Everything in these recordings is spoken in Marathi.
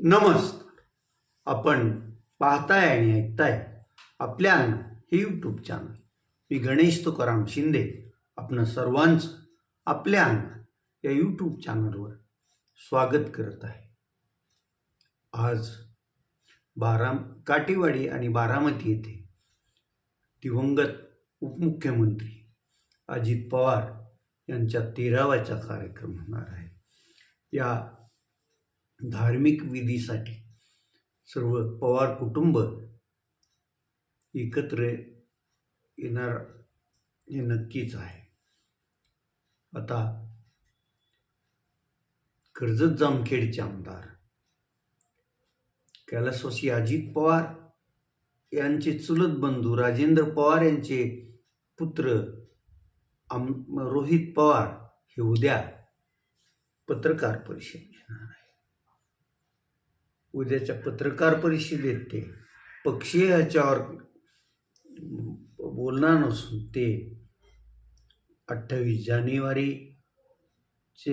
नमस्कार. आपण पाहताय आणि ऐकताय आपल्या अन्न हे यूट्यूब चॅनल. मी गणेश तुकाराम शिंदे आपण सर्वांचं आपल्या अन्न या यूट्यूब चॅनलवर स्वागत करत आहे. आज काटेवाडी आणि बारामती येथे दिवंगत उपमुख्यमंत्री अजित पवार यांच्या 13वाचा कार्यक्रम होणार आहे. या धार्मिक विधीसाठी सर्व पवार कुटुंब एकत्र येणार हे नक्कीच आहे. आता कर्जत जामखेडचे आमदार कैलासवासी अजित पवार यांचे चुलत बंधू राजेंद्र पवार यांचे पुत्र रोहित पवार हे उद्या पत्रकार परिषद घेणार आहे. उद्याच्या पत्रकार परिषदेत ते पक्षीय ह्याच्यावर बोलणार नसून ते 28 जानेवारीचे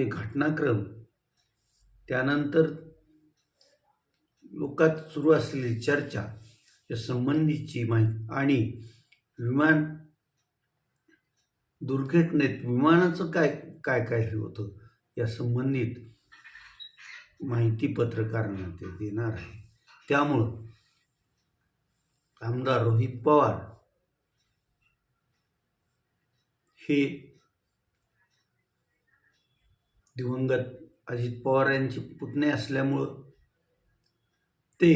घटनाक्रम, त्यानंतर लोकात सुरू असलेली चर्चा या संबंधीची माहिती आणि विमान दुर्घटनेत विमानाचं काय काय होतं या संबंधित माहिती पत्रकारांना ते देणार आहे. त्यामुळं आमदार रोहित पवार हे दिवंगत अजित पवार यांचे पुतणे असल्यामुळं ते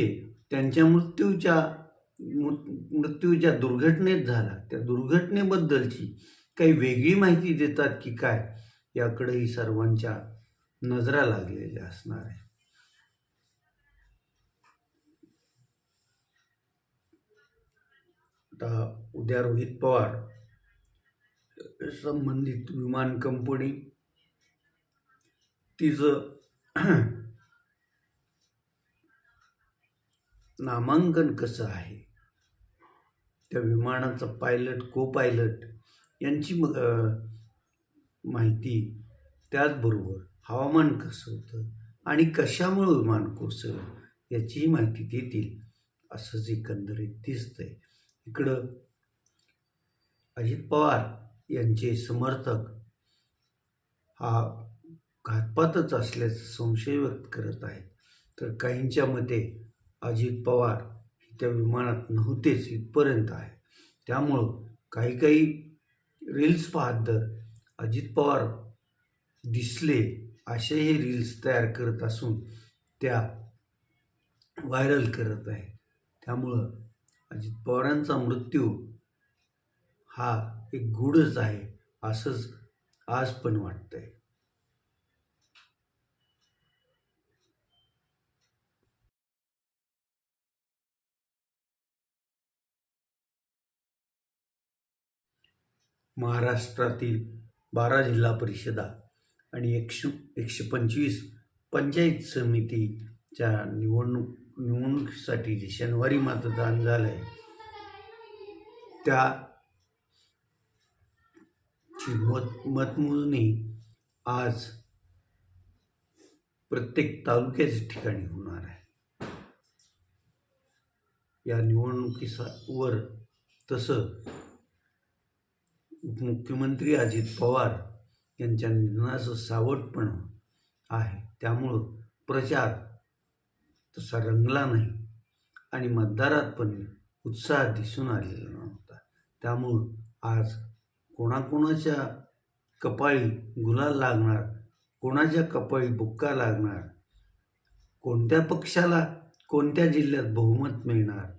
त्यांच्या मृत्यूच्या दुर्घटनेत झाला त्या दुर्घटनेबद्दलची काही वेगळी माहिती देतात की काय याकडेही सर्वांच्या नजरा लागलेल्या असणार आहे. आता उद्या रोहित पवार संबंधित विमान कंपनी तिचं नामांकन कसं आहे, त्या विमानाचा पायलट को पायलट यांची माहिती, त्याचबरोबर हवामान कसं होतं आणि कशामुळे विमान कोसळलं याचीही माहिती देतील असंच एकंदरीत दिसतंय. इकडं अजित पवार यांचे समर्थक हा घातपातच असल्याचा संशय व्यक्त करत आहेत. तर काहींच्या मते अजित पवार त्या विमानात नव्हतेच इथपर्यंत आहे. त्यामुळं काही रील्स पाहत तर अजित पवार दिसले असे हे रील्स तयार करत असून त्या व्हायरल करत आहे. त्यामुळं अजित पवारांचा मृत्यू हा एक गूढच आहे असंच आज पण वाटतंय. महाराष्ट्रातील 12 जिल्हा परिषदा आणि 125 पंचायत समितीच्या निवडणुकीसाठी जे शनिवारी मतदान झालंय त्याची मतमोजणी आज प्रत्येक तालुक्याच्या ठिकाणी होणार आहे. या निवडणुकीवर तसं उपमुख्यमंत्री अजित पवार यांच्या निधनाचं सावटपण आहे. त्यामुळं प्रचार तसा रंगला नाही आणि मतदारात पण उत्साह दिसून आलेला नव्हता. त्यामुळं आज कोणाकोणाच्या कपाळी गुलाल लागणार, कोणाच्या कपाळी बुक्का लागणार, कोणत्या पक्षाला कोणत्या जिल्ह्यात बहुमत मिळणार,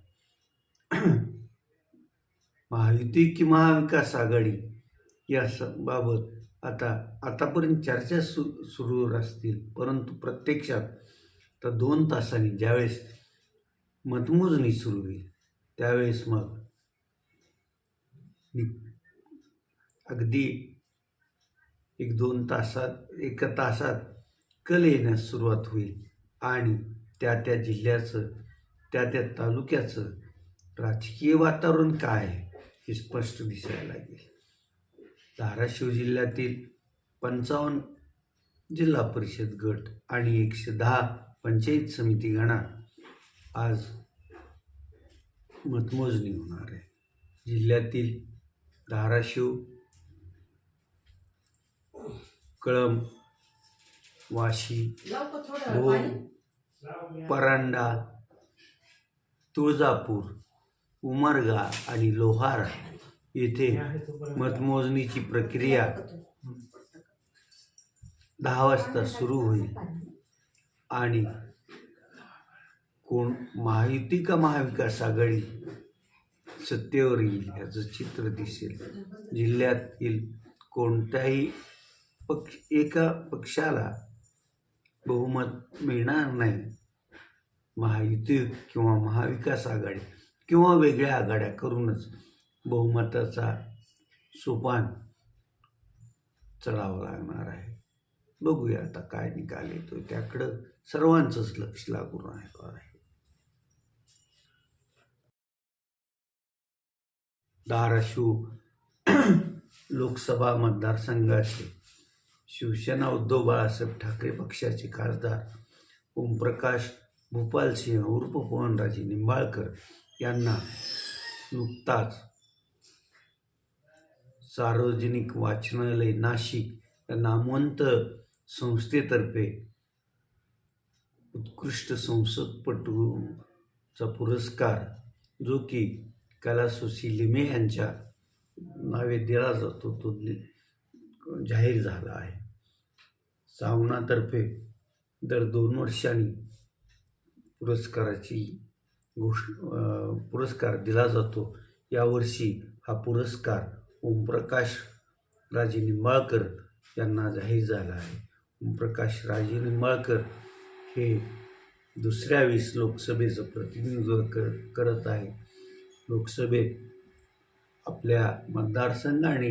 महायुती की महाविकास आघाडी या बाबत आतापर्यंत चर्चा सुरू असतील. परंतु प्रत्यक्षात तर 2 तासांनी ज्यावेळेस मतमोजणी सुरू होईल त्यावेळेस मग अगदी 1-2 तासात 1 तासात कल येण्यास सुरुवात होईल आणि त्या जिल्ह्याचं त्या तालुक्याचं राजकीय वातावरण काय आहे हे स्पष्ट दिसायला लागेल. धाराशिव जिल्ह्यातील 55 जिल्हा परिषद गट आणि 110 पंचायत समिती गणात आज मतमोजणी होणार आहे. जिल्ह्यातील धाराशिव, कळंब, वाशी, भोर, परांडा, तुळजापूर, उमरगा आणि लोहारा येथे मतमोजणीची प्रक्रिया 10 वाजता सुरू होईल आणि कोण महायुती का महाविकास आघाडी सत्तेवर येईल याचं चित्र दिसेल. जिल्ह्यातील कोणत्याही एका पक्षाला बहुमत मिळणार नाही. महायुती किंवा महाविकास आघाडी किंवा वेगळ्या आघाड्या करूनच बहुमताचा सोपान चढावं लागणार आहे. बघूया आता काय निकाल येतो, त्याकडं सर्वांचंच लक्ष लागून राहणार आहे. धाराशिव लोकसभा मतदारसंघाचे शिवसेना उद्धव बाळासाहेब ठाकरे पक्षाचे खासदार ओमप्रकाश भूपालसिंह उर्फ पवनराजे निंबाळकर यांना नुकताच सार्वजनिक वाचनालय नाशिक या नामवंत संस्थेतर्फे उत्कृष्ट संसदपटूचा पुरस्कार जो की कैलासवासी लिमे यांच्या नावे दिला जातो तो जाहीर झाला आहे. सावनातर्फे दर 2 वर्षांनी पुरस्कार दिला जातो. यावर्षी हा पुरस्कार ओमप्रकाश राजे निंबाळकर यांना जाहीर झाला आहे. ओमप्रकाश राजे निंबाळकर हे दुसऱ्या 20 लोकसभेचं प्रतिनिधित्व करत आहे. लोकसभेत आपल्या मतदारसंघ आणि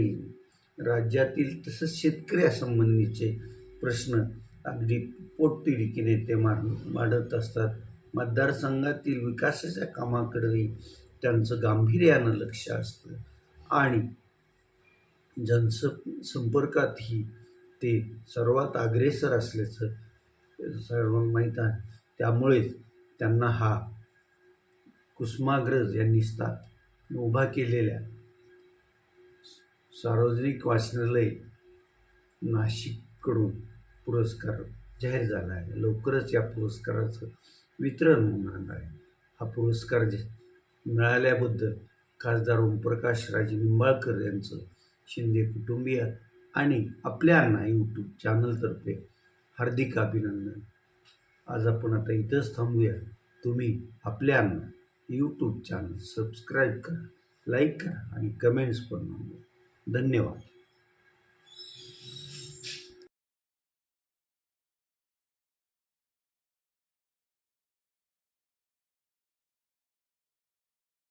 राज्यातील तसंच शेतकऱ्यासंबंधीचे प्रश्न अगदी पोटतिडकीने ते मांडत असतात. मतदारसंघातील विकासाच्या कामाकडेही त्यांचं गांभीर्यानं लक्ष असतं आणि जनसंपर्कातही ते सर्वात अग्रेसर असल्याचं सर्वांना माहीत आहे. त्यामुळेच त्यांना हा कुसुमाग्रज यांनी उभा केलेल्या सार्वजनिक वाचनालय नाशिककडून पुरस्कार जाहीर झाला आहे. लवकरच या पुरस्काराचं वितरण होणार आहे. हा पुरस्कार मिळाल्याबद्दल खासदार ओमप्रकाश राजे निंबाळकर यांचं शिंदे कुटुंबीय आणि आपल्यांना यूट्यूब चॅनलतर्फे हार्दिक अभिनंदन. आज आपण आता इथंच थांबूया. तुम्ही आपल्यांना यूट्यूब चॅनल सबस्क्राईब करा, लाईक करा आणि कमेंट्स पण नोंदवा. धन्यवाद.